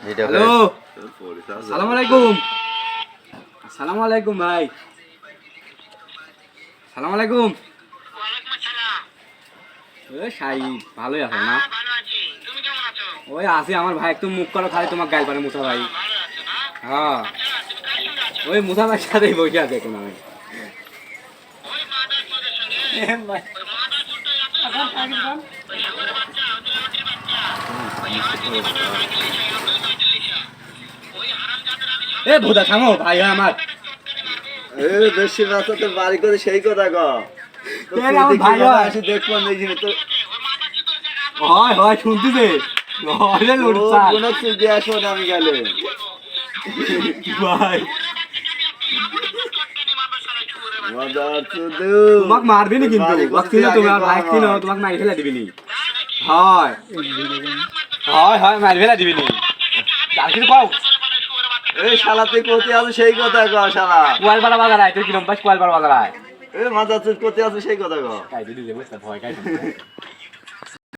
Hello, আসসালামু আলাইকুম। আসসালামু আলাইকুম ভাই। আসসালামু আলাইকুম। ওই শাই ভালোই আছো না? ওই আছি, আমার ভাই একটু মুখ করো খালি তোমার গাইল পারে মুসা ভাই। হ্যাঁ, ওই মুসা ভাইয়ের সাথেই বসে আছে এখন আমি। এ ভোদা থামো ভাই আমার। বেশি মাথা তোর বাড়ি করে সেই কথা গ আমার ভাই হয়। আসি দেখবো দেখি তো হয় হয় শুনতেছে। হয় রে লুটসা কোন চুকি আসো না আমি গেলে ভাই। মজার চুদু তোমাকে মারবি নি কিন্তু তোমার ভাই ছিল তোমাকে মারি ফেলা দিবি নি। হয় হয় হয় মারি ফেলা দিবি নি। আর কিছু কও। এই শালা তুই কোথায় আছিস সেই কথা গ শালা কোয়ালপাড়া বাজার আয়, তুই কিরম পাস কোয়ালপাড়া বাজার আয়। এই মাজার চুদ কোথায় আছিস সেই কথা গ কাই দিদি যে বুঝতে ভয় কাই